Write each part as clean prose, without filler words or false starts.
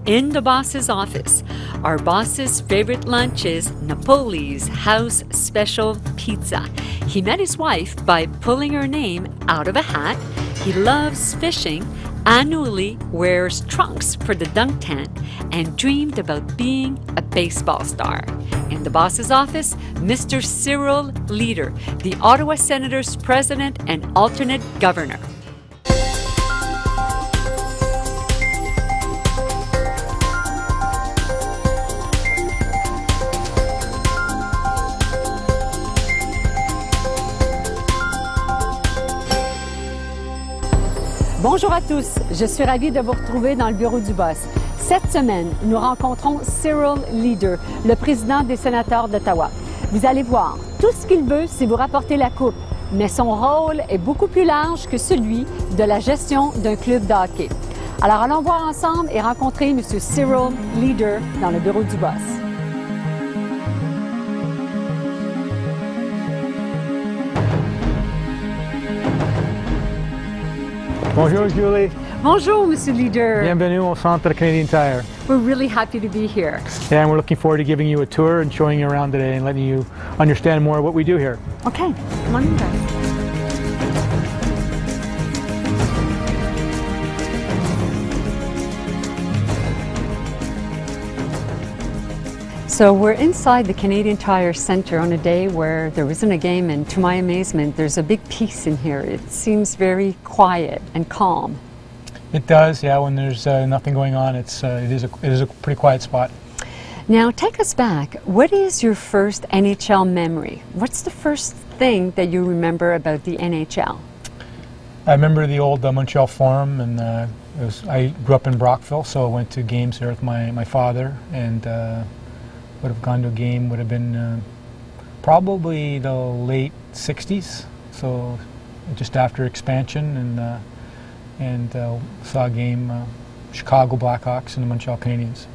in the boss's office. Our boss's favorite lunch is Napoli's house special pizza. He met his wife by pulling her name out of a hat. He loves fishing, annually wears trunks for the dunk tank, and dreamed about being a baseball star. In the boss's office, Mr. Cyril Leeder, the Ottawa Senators president and alternate governor. Bonjour à tous, je suis ravie de vous retrouver dans le bureau du boss. Cette semaine, nous rencontrons Cyril Leeder, le président des Sénateurs d'Ottawa. Vous allez voir, tout ce qu'il veut, c'est vous rapporter la coupe, mais son rôle est beaucoup plus large que celui de la gestion d'un club de hockey. Alors allons voir ensemble et rencontrer M. Cyril Leeder dans le bureau du boss. Bonjour, Julie. Bonjour, Monsieur Leeder. Bienvenue au Centre Canadian Tire. We're really happy to be here. Yeah, and we're looking forward to giving you a tour and showing you around today and letting you understand more of what we do here. Okay, come on in, guys. So we're inside the Canadian Tire Centre on a day where there isn't a game, and to my amazement, there's a big peace in here. It seems very quiet and calm. It does, yeah. When there's nothing going on, it is a pretty quiet spot. Now, take us back. What is your first NHL memory? What's the first thing that you remember about the NHL? I remember the old Montreal Forum, and I grew up in Brockville, so I went to games there with my father, and would have gone to a game, would have been probably the late 60s, so just after expansion, and saw a game, Chicago Blackhawks and the Montreal Canadiens.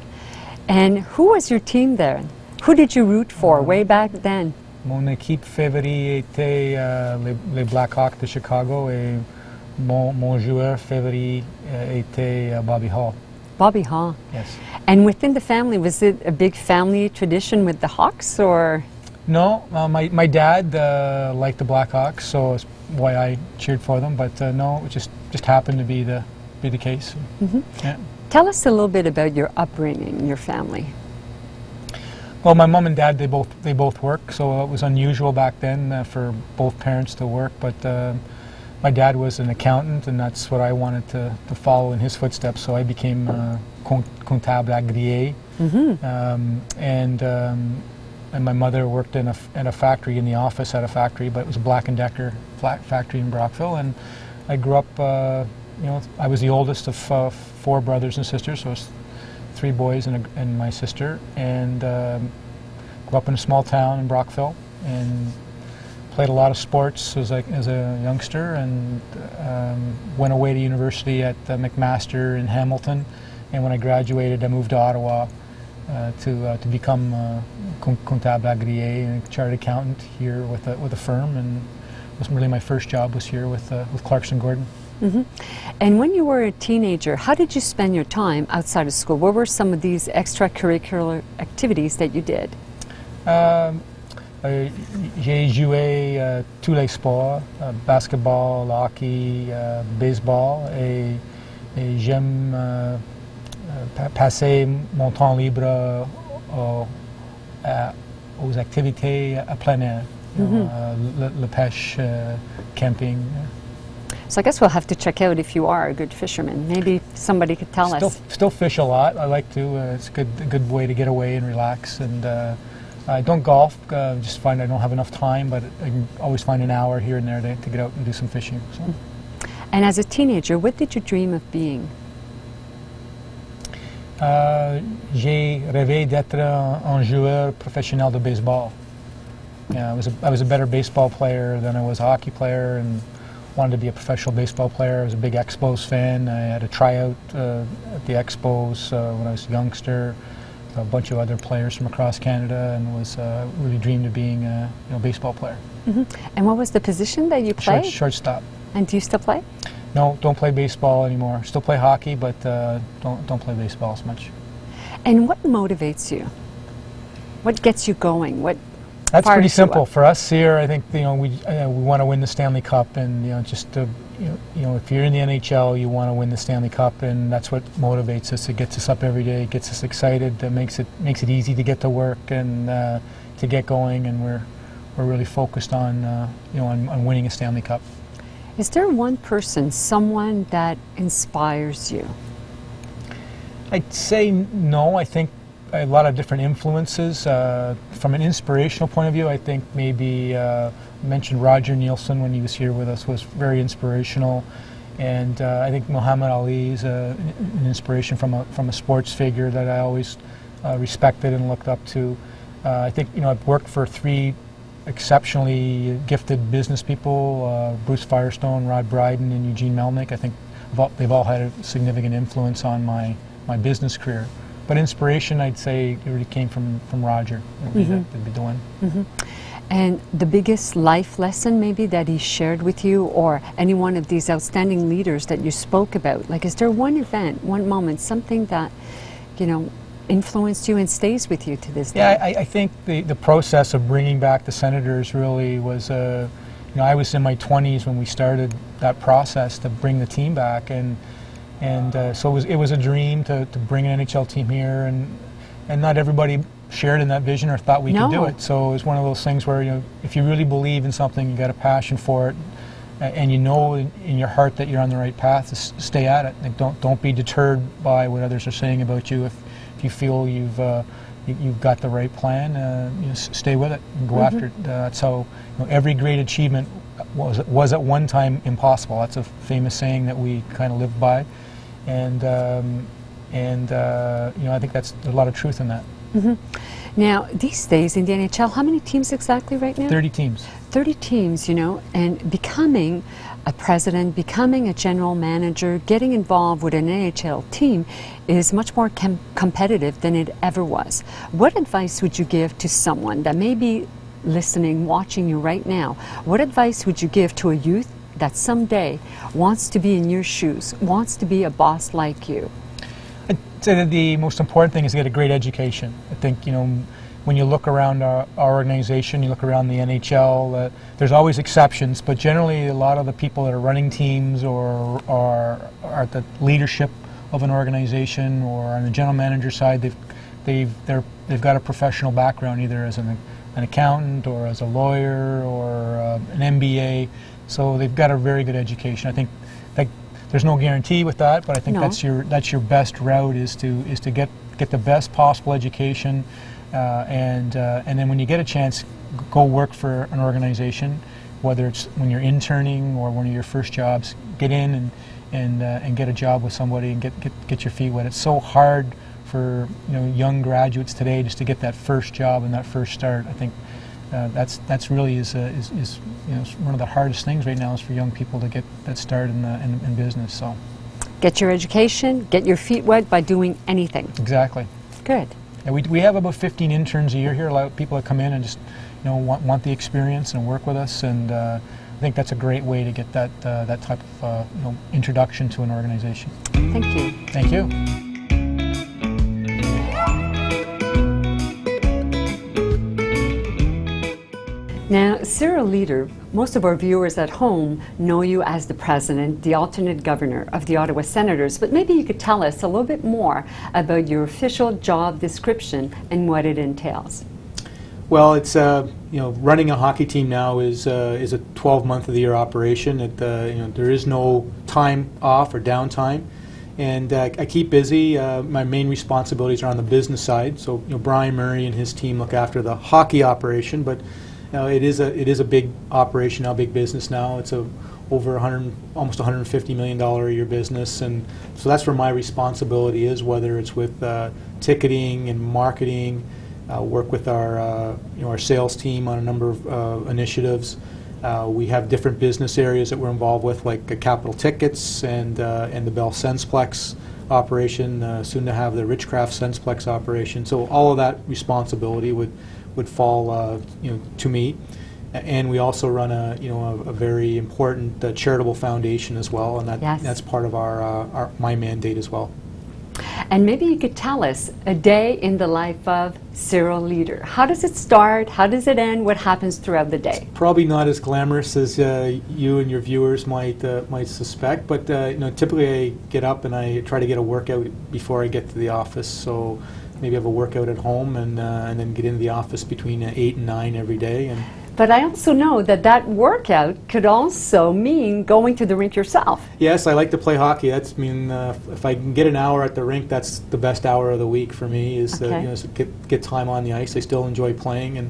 And who was your team there? Who did you root for way back then? Mon équipe favori était les Blackhawks de Chicago, et mon joueur favori était Bobby Hall. Bobby Hall. Yes. And within the family, was it a big family tradition with the Hawks, or? No, my dad liked the Blackhawks, so that's why I cheered for them. But no, it just happened to be the case. Mm-hmm. Yeah. Tell us a little bit about your upbringing, your family. Well, my mom and dad, they both work, so it was unusual back then for both parents to work. But my dad was an accountant, and that's what I wanted to follow in his footsteps. So I became comptable agréé, and my mother worked in a factory, in the office at a factory, but it was a Black & Decker factory in Brockville. And I grew up, I was the oldest of 4 brothers and sisters, so it was 3 boys and my sister, and grew up in a small town in Brockville, and played a lot of sports as a youngster, and went away to university at McMaster in Hamilton. And when I graduated, I moved to Ottawa to become comptable agréé, a chartered accountant here with a firm. And it was really my first job was here with Clarkson Gordon. Mm-hmm. And when you were a teenager, how did you spend your time outside of school? What were some of these extracurricular activities that you did? J'ai joué tous les sports, basketball, hockey, baseball, et j'aime passer mon temps libre aux activités à plein air, la pêche, camping. So I guess we'll have to check out if you are a good fisherman. Maybe somebody could tell us. Still fish a lot. I like to. It's a good way to get away and relax. And I don't golf. Just find I don't have enough time, but I can always find an hour here and there to get out and do some fishing. So. And as a teenager, what did you dream of being? J'ai rêvé d'être un joueur professionnel de baseball. Yeah, I was a better baseball player than I was a hockey player, and wanted to be a professional baseball player. I was a big Expos fan. I had a tryout at the Expos when I was a youngster. A bunch of other players from across Canada, and was really dreamed of being a baseball player. Mm-hmm. And what was the position that you played? Shortstop. And do you still play? No, don't play baseball anymore. Still play hockey, but don't play baseball as much. And what motivates you? What gets you going? What That's pretty fires you simple up? for us here. I think we want to win the Stanley Cup, and just to, if you're in the NHL, you want to win the Stanley Cup, and that's what motivates us. It gets us up every day. It gets us excited. It makes it easy to get to work and to get going, and we're really focused on on winning a Stanley Cup. Is there one person, someone that inspires you? I'd say no. I think a lot of different influences. From an inspirational point of view, I think maybe mentioned Roger Nielsen when he was here with us was very inspirational, and I think Muhammad Ali is an inspiration from a sports figure that I always respected and looked up to. I think I've worked for three exceptionally gifted business people, Bruce Firestone, Rod Bryden, and Eugene Melnick. I think they've all had a significant influence on my business career. But inspiration, I'd say, it really came from Roger. Would be the one. And the biggest life lesson maybe that he shared with you, or any one of these outstanding leaders that you spoke about? Like, is there one event, one moment, something that, influenced you and stays with you to this day? Yeah, I think the process of bringing back the Senators really was, I was in my 20s when we started that process to bring the team back, and so it was a dream to bring an NHL team here, and not everybody shared in that vision or thought we could do it. So it was one of those things where if you really believe in something, you got a passion for it, and you know in your heart that you're on the right path, to stay at it. Like, don't be deterred by what others are saying about you. If you feel you've got the right plan, stay with it and go after it. That's how every great achievement was at one time impossible. That's a famous saying that we kind of live by, and I think there's a lot of truth in that. Now, these days in the NHL, how many teams exactly right now? 30 teams. 30 teams, and becoming a president, becoming a general manager, getting involved with an NHL team is much more competitive than it ever was. What advice would you give to someone that may be listening, watching you right now? What advice would you give to a youth that someday wants to be in your shoes, wants to be a boss like you? I'd say that the most important thing is to get a great education. I think, when you look around our organization, you look around the NHL, there's always exceptions, but generally a lot of the people that are running teams or are at the leadership of an organization or on the general manager side, they've got a professional background, either as an accountant or as a lawyer or an MBA, so they've got a very good education. I think there's no guarantee with that, but I think that's your best route is to get the best possible education, and then when you get a chance, go work for an organization, whether it's when you're interning or one of your first jobs. Get in and get a job with somebody and get your feet wet. It's so hard for young graduates today just to get that first job and that first start. I think that's really is one of the hardest things right now, is for young people to get that start in business. So get your education, get your feet wet by doing anything. Exactly. Good. And we have about 15 interns a year here. A lot of people that come in and just want the experience and work with us, and I think that's a great way to get that type of introduction to an organization. Thank you. Thank you. Now, Cyril Leeder, most of our viewers at home know you as the president, the alternate governor of the Ottawa Senators, but maybe you could tell us a little bit more about your official job description and what it entails. Well, it's running a hockey team now is a 12-month of the year operation. There is no time off or downtime, and I keep busy. My main responsibilities are on the business side. So Brian Murray and his team look after the hockey operation, but it is a big operation now, big business now. It's over almost $150 million a year business, and so that's where my responsibility is. Whether it's with ticketing and marketing, work with our sales team on a number of initiatives. We have different business areas that we're involved with, like Capital Tickets and the Bell Sensplex operation. Soon to have the Richcraft Sensplex operation. So all of that responsibility would fall to me, And we also run a very important charitable foundation as well, and that's part of my mandate as well. And maybe you could tell us a day in the life of Cyril Leeder. How does it start? How does it end? What happens throughout the day? Probably not as glamorous as you and your viewers might suspect, but typically I get up and I try to get a workout before I get to the office. So maybe have a workout at home and then get into the office between 8 and 9 every day. But I also know that workout could also mean going to the rink yourself. Yes, I like to play hockey. If I can get an hour at the rink, that's the best hour of the week for me, is to get time on the ice. I still enjoy playing and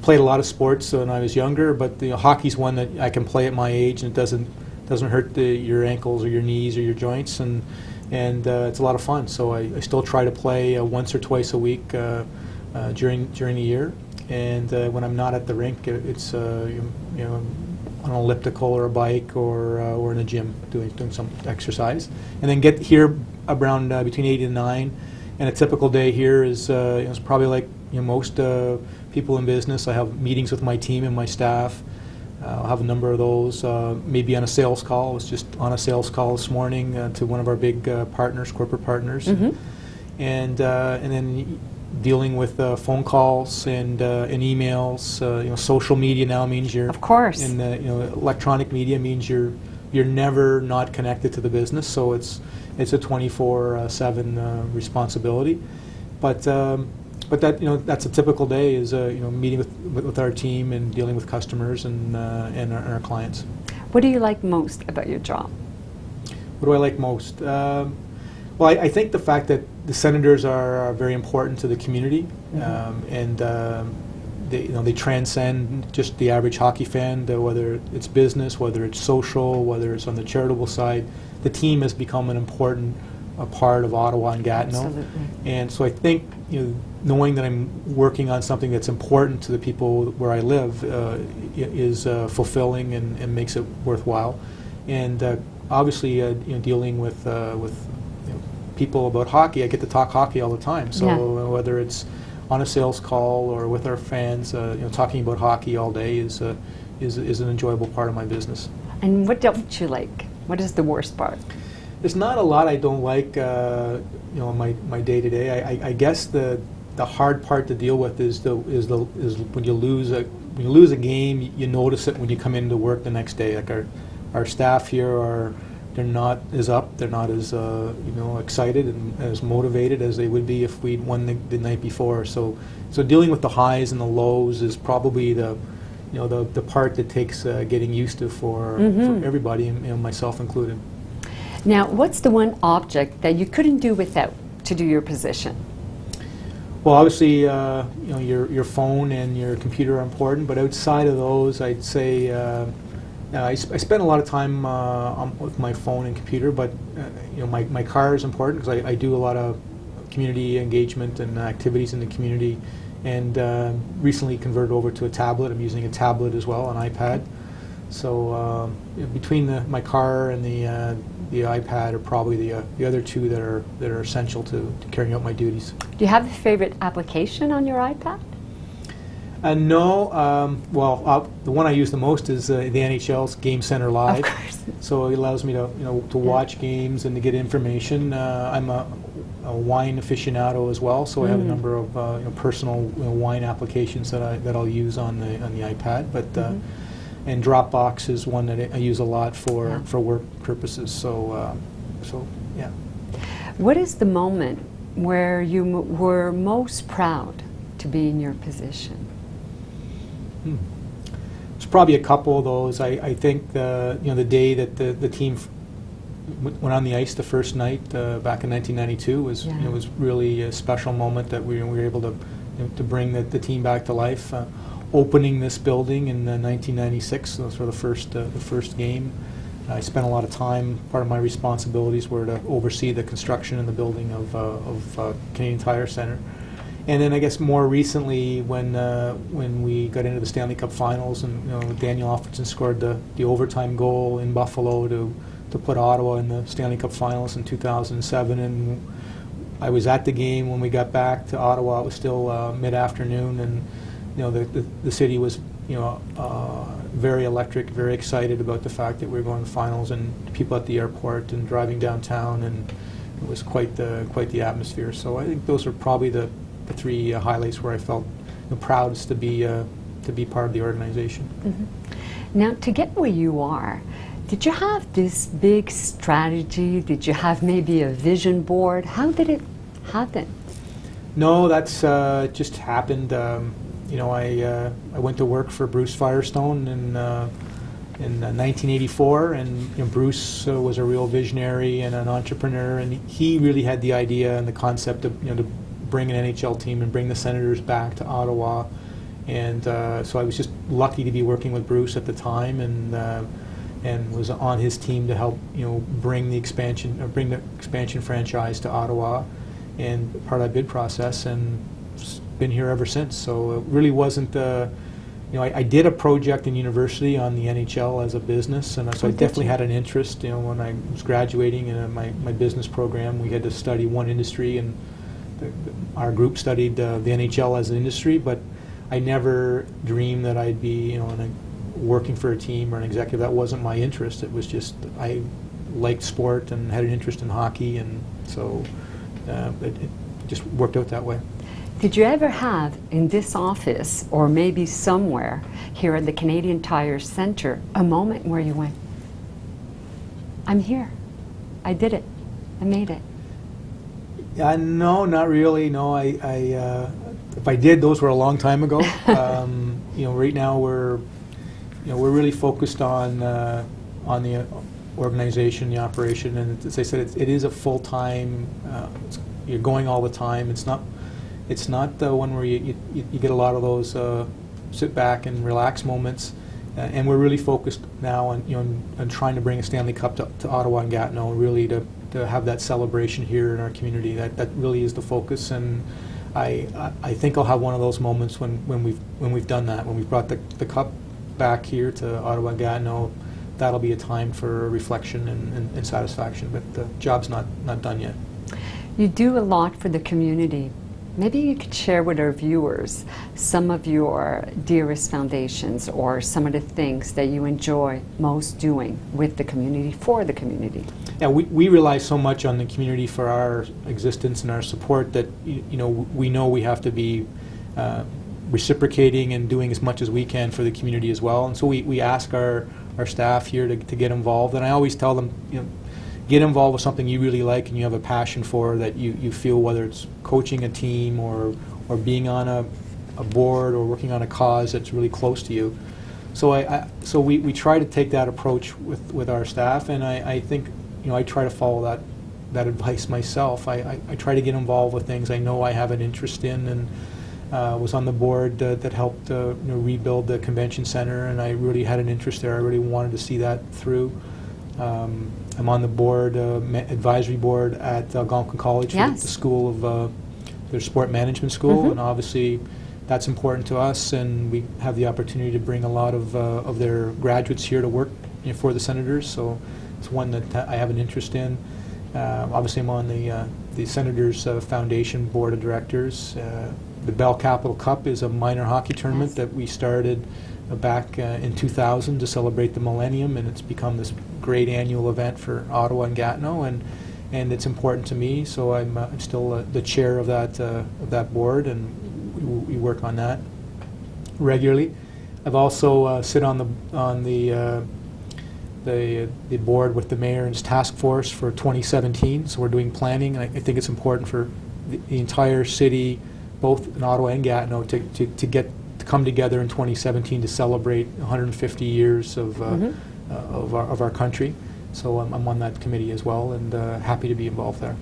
played a lot of sports when I was younger, but hockey's one that I can play at my age, and it doesn't hurt your ankles or your knees or your joints, and it's a lot of fun. So I still try to play once or twice a week during the year. And when I'm not at the rink, it's on an elliptical or a bike or in a gym doing some exercise, and then get here around between 8 and 9. And a typical day here is it's probably like most people in business. I have meetings with my team and my staff. I'll have a number of those. Maybe on a sales call. I was just on a sales call this morning to one of our big corporate partners, and then dealing with phone calls and emails. Social media now means you're, of course, and electronic media means you're never not connected to the business. So it's a 24/7 responsibility. But that's a typical day, is meeting with our team and dealing with customers and our clients. What do you like most about your job? What do I like most? Well, I think the fact that the Senators are very important to the community, and they transcend just the average hockey fan. Whether it's business, whether it's social, whether it's on the charitable side, the team has become an important part of Ottawa and Gatineau. Absolutely. And so I think knowing that I'm working on something that's important to the people where I live is fulfilling and makes it worthwhile. And obviously, dealing with people about hockey, I get to talk hockey all the time. So whether it's on a sales call or with our fans, talking about hockey all day is an enjoyable part of my business. And what don't you like? What is the worst part? There's not a lot I don't like, my day to day. I guess the hard part to deal with is when you lose a game. You notice it when you come into work the next day. Like our staff here they're not as excited and as motivated as they would be if we'd won the night before. So dealing with the highs and the lows is probably the part that takes getting used to for everybody, and myself included. Now, what's the one object that you couldn't do without to do your position? Well, obviously, your phone and your computer are important, but outside of those, I'd say I spend a lot of time with my phone and computer, but my car is important because I do a lot of community engagement and activities in the community, and recently converted over to a tablet. I'm using a tablet as well, an iPad. So between my car and the iPad are probably the other two that are essential to carrying out my duties. Do you have a favorite application on your iPad? No. The one I use the most is the NHL's Game Center Live. Of course. So it allows me to watch games and to get information. I'm a wine aficionado as well, so I have a number of personal wine applications that I'll use on the iPad. But and Dropbox is one that I use a lot for work purposes. So yeah. What is the moment where you were most proud to be in your position? There's probably a couple of those. I think the day that the team went on the ice the first night back in 1992 was really a special moment, that we were able to bring the team back to life. Opening this building in 1996, for the first game. I spent a lot of time. Part of my responsibilities were to oversee the construction and the building of Canadian Tire Centre. And then I guess more recently, when we got into the Stanley Cup Finals, and Daniel Alfredson scored the overtime goal in Buffalo to put Ottawa in the Stanley Cup Finals in 2007. And I was at the game when we got back to Ottawa. It was still mid-afternoon, and the city was very electric, very excited about the fact that we were going to the finals, and people at the airport and driving downtown, and it was quite the atmosphere. So I think those are probably the three highlights where I felt proudest to be part of the organization. Mm-hmm. Now, to get where you are, did you have this big strategy? Did you have maybe a vision board? How did it happen? No, that's just happened. I went to work for Bruce Firestone in 1984, and Bruce was a real visionary and an entrepreneur, and he really had the idea and the concept of to bring an NHL team and bring the Senators back to Ottawa, and so I was just lucky to be working with Bruce at the time, and was on his team to help bring the expansion franchise to Ottawa, and part of that bid process, and been here ever since. So it really wasn't I did a project in university on the NHL as a business, and so I definitely had an interest. When I was graduating in my business program, we had to study one industry, and our group studied the NHL as an industry, but I never dreamed that I'd be working for a team or an executive. That wasn't my interest. It was just I liked sport and had an interest in hockey, and so it just worked out that way. Did you ever have in this office, or maybe somewhere here at the Canadian Tire Centre, a moment where you went, I'm here, I did it, I made it? No, not really. No, if I did, those were a long time ago. Right now we're really focused on the organization, the operation, and as I said, it is a full-time. You're going all the time. It's not the one where you get a lot of those sit back and relax moments, and we're really focused now on trying to bring a Stanley Cup to Ottawa and Gatineau, really to have that celebration here in our community. That really is the focus, and I think I'll have one of those moments when we've done that, when we've brought the cup back here to Ottawa and Gatineau. That'll be a time for reflection and satisfaction, but the job's not done yet. You do a lot for the community. Maybe you could share with our viewers some of your dearest foundations, or some of the things that you enjoy most doing with the community, for the community. Yeah, we rely so much on the community for our existence and our support that we know we have to be reciprocating and doing as much as we can for the community as well. And so we ask our staff here to get involved, and I always tell them, get involved with something you really like and you have a passion for, that you feel, whether it's coaching a team or being on a board or working on a cause that's really close to you. So we try to take that approach with our staff, and I think I try to follow that advice myself. I try to get involved with things I know I have an interest in, and was on the board that helped rebuild the convention center, and I really had an interest there. I really wanted to see that through. I'm on the board, advisory board at Algonquin College, for the school of their sport management school, and obviously that's important to us, and we have the opportunity to bring a lot of their graduates here to work for the Senators, so it's one that I have an interest in. Obviously I'm on the Senators Foundation Board of Directors. The Bell Capital Cup is a minor hockey tournament that we started back in 2000 to celebrate the millennium, and it's become this great annual event for Ottawa and Gatineau, and it's important to me. So I'm still the chair of that board, and we work on that regularly. I've also sit on the board with the mayor's task force for 2017. So we're doing planning. I think it's important for the entire city, both in Ottawa and Gatineau, to come together in 2017 to celebrate 150 years of our country. So I'm on that committee as well, and happy to be involved there.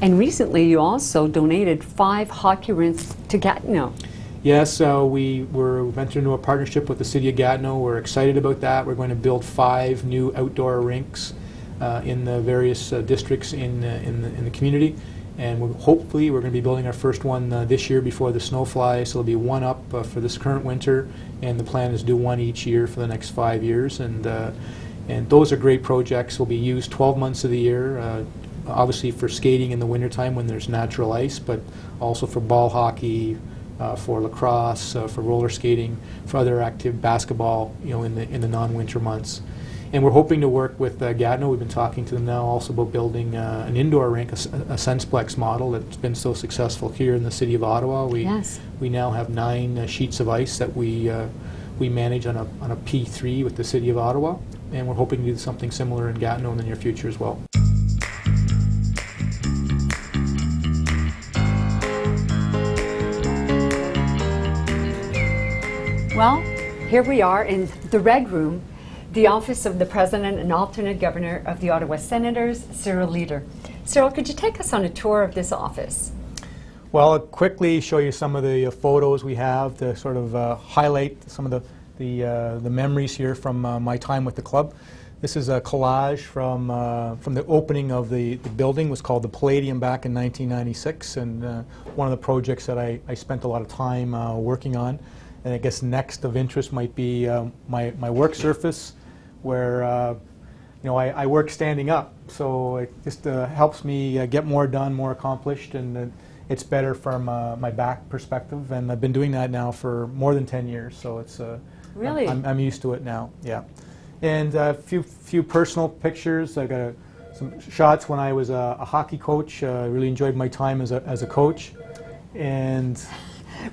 And recently you also donated 5 hockey rinks to Gatineau. Yes, we've entered into a partnership with the City of Gatineau. We're excited about that. We're going to build 5 new outdoor rinks in the various districts in the community. And hopefully we're going to be building our first one this year before the snow flies. So there'll be one up for this current winter, and the plan is to do one each year for the next 5 years. And those are great projects. Will be used 12 months of the year, obviously for skating in the wintertime when there's natural ice, but also for ball hockey, for lacrosse, for roller skating, for other active basketball, in the non-winter months. And we're hoping to work with Gatineau. We've been talking to them now also about building an indoor rink, a Sensplex model that's been so successful here in the city of Ottawa. We now have 9 sheets of ice that we manage on a P3 with the city of Ottawa, and we're hoping to do something similar in Gatineau in the near future as well. Well, here we are in the Red Room, the office of the President and alternate Governor of the Ottawa Senators, Cyril Leeder. Cyril, could you take us on a tour of this office? Well, I'll quickly show you some of the photos we have to sort of highlight some of the memories here from my time with the club. This is a collage from the opening of the building. It was called the Palladium back in 1996, and one of the projects that I spent a lot of time working on. And I guess next of interest might be my work surface, where I work standing up, so it just helps me get more done, more accomplished, and it's better from my back perspective. And I've been doing that now for more than 10 years, so it's really I'm used to it now. Yeah, and a few personal pictures. I got some shots when I was a hockey coach. I really enjoyed my time as a coach, and.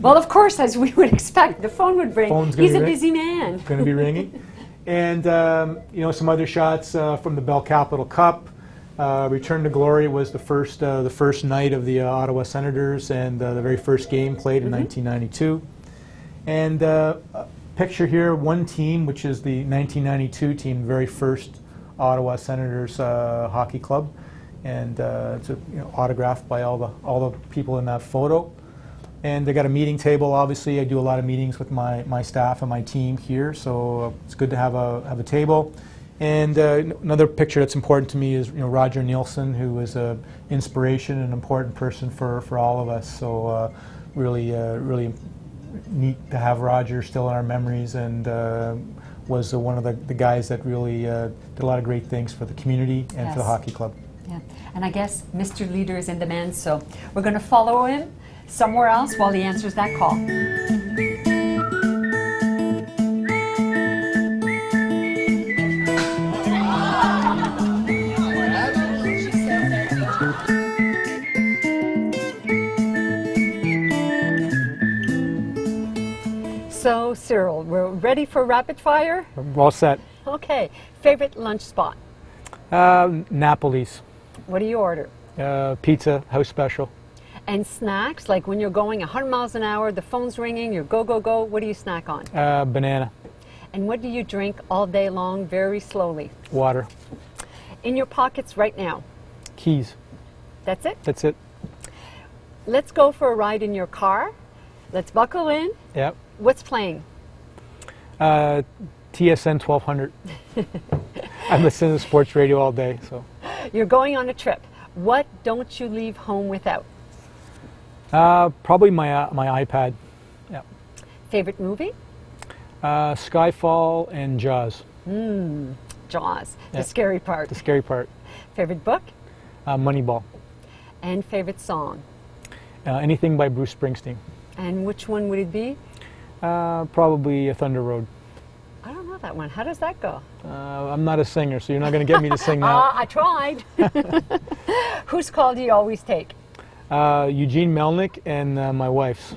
Well, of course, as we would expect, the phone would ring. He's a busy man. Going to be ringing. And, some other shots from the Bell Capital Cup. Return to Glory was the first night of the Ottawa Senators, and the very first game played in 1992. And a picture here, one team, which is the 1992 team, the very first Ottawa Senators hockey club. And it's autographed by all the people in that photo. And they got a meeting table. Obviously, I do a lot of meetings with my staff and my team here, so it's good to have a table. And another picture that's important to me is Roger Nielsen, who was an inspiration and an important person for all of us. So really neat to have Roger still in our memories, and was one of the guys that really did a lot of great things for the community and for the hockey club. Yeah, and I guess Mr. Leeder is in demand, so we're going to follow him somewhere else while he answers that call. So, Cyril, we're ready for rapid fire? I'm all set. Okay. Favorite lunch spot? Napoli's. What do you order? Pizza, house special. And snacks, like when you're going 100 miles an hour, the phone's ringing, you're go, go, go, what do you snack on? Banana. And what do you drink all day long, very slowly? Water. In your pockets right now? Keys. That's it? That's it. Let's go for a ride in your car. Let's buckle in. Yep. What's playing? TSN 1200. I'm listening to sports radio all day. So. You're going on a trip. What don't you leave home without? Probably my iPad. Yeah. Favorite movie? Skyfall and Jaws. Jaws. Yeah. The scary part. The scary part. Favorite book? Moneyball. And favorite song? Anything by Bruce Springsteen. And which one would it be? Probably Thunder Road. I don't know that one. How does that go? I'm not a singer, so you're not going to get me to sing that. I tried. Whose call do you always take? Eugene Melnick and my wife's.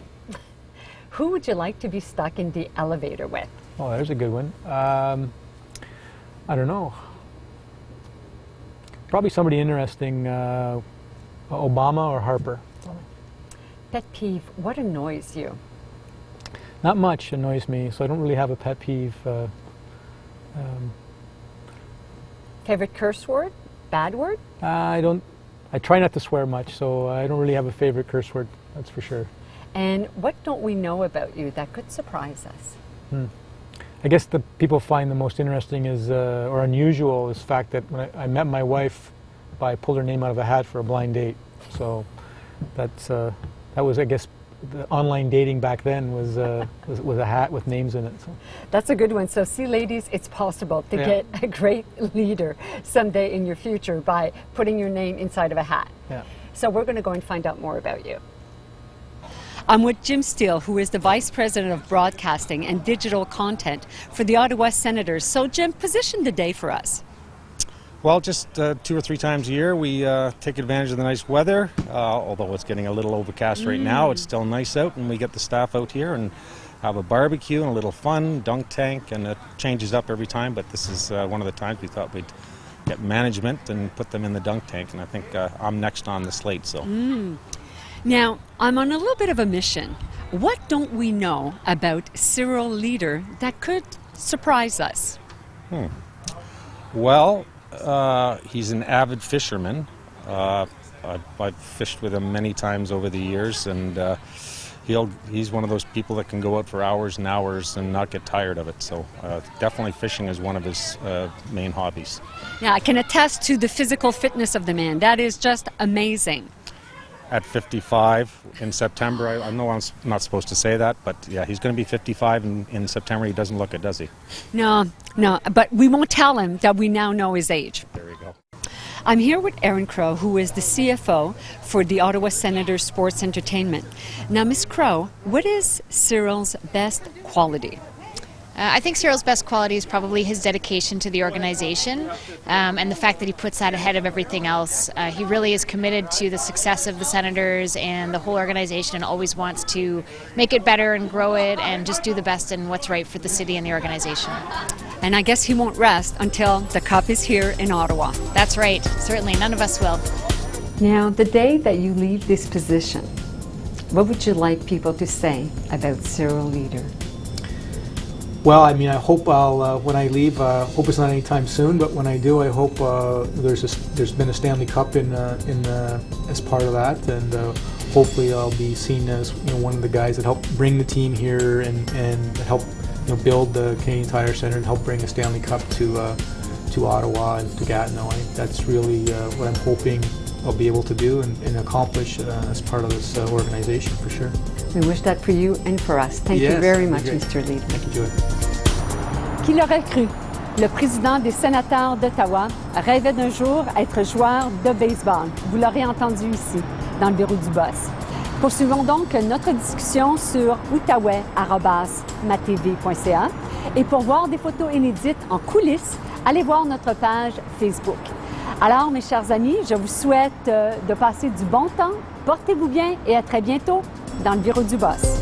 Who would you like to be stuck in the elevator with? Oh, there's a good one. I don't know. Probably somebody interesting. Obama or Harper. Pet peeve, what annoys you? Not much annoys me, so I don't really have a pet peeve. Favorite curse word? Bad word? I try not to swear much, so I don't really have a favorite curse word, that's for sure. And what don't we know about you that could surprise us? I guess the people find the most interesting is, or unusual, is the fact that when I met my wife, I pulled her name out of a hat for a blind date. So that was, I guess, the online dating back then was a hat with names in it. So. That's a good one. So see, ladies, it's possible to get a great leader someday in your future by putting your name inside of a hat. Yeah. So we're going to go and find out more about you. I'm with Jim Steele, who is the Vice President of Broadcasting and Digital Content for the Ottawa Senators. So, Jim, position the day for us. Well, just 2 or 3 times a year we take advantage of the nice weather. Although it's getting a little overcast right now, it's still nice out, and we get the staff out here and have a barbecue and a little fun, dunk tank, and it changes up every time, but this is one of the times we thought we'd get management and put them in the dunk tank, and I think I'm next on the slate. So. Now, I'm on a little bit of a mission. What don't we know about Cyril Leeder that could surprise us? Well, he's an avid fisherman. I've fished with him many times over the years, and he's one of those people that can go out for hours and hours and not get tired of it. So definitely fishing is one of his main hobbies. Yeah, I can attest to the physical fitness of the man. That is just amazing. At 55 in September, I know I'm not supposed to say that, but yeah, he's going to be 55 in September. He doesn't look it, does he? No, but we won't tell him that we now know his age. There we go. I'm here with Erin Crow, who is the CFO for the Ottawa Senators Sports Entertainment. Now, Ms. Crow, what is Cyril's best quality? I think Cyril's best quality is probably his dedication to the organization and the fact that he puts that ahead of everything else. He really is committed to the success of the Senators and the whole organization, and always wants to make it better and grow it and just do the best in what's right for the city and the organization. And I guess he won't rest until the cup is here in Ottawa. That's right. Certainly. None of us will. Now, the day that you leave this position, what would you like people to say about Cyril Leeder? Well, I mean, I hope when I leave, hope it's not anytime soon. But when I do, I hope there's been a Stanley Cup as part of that, and hopefully I'll be seen as one of the guys that helped bring the team here and help build the Canadian Tire Centre and help bring a Stanley Cup to Ottawa and to Gatineau. I think that's really what I'm hoping I'll be able to do and accomplish as part of this organization for sure. We wish that for you and for us. Thank you very much, Mr. Leeder. Thank you, Joy. Qui l'aurait cru? Le président des Sénateurs d'Ottawa rêvait d'un jour être joueur de baseball. Vous l'aurez entendu ici, dans le bureau du boss. Poursuivons donc notre discussion sur outaouais@matv.ca. Et pour voir des photos inédites en coulisses, allez voir notre page Facebook. Alors, mes chers amis, je vous souhaite de passer du bon temps. Portez-vous bien et à très bientôt dans le bureau du boss.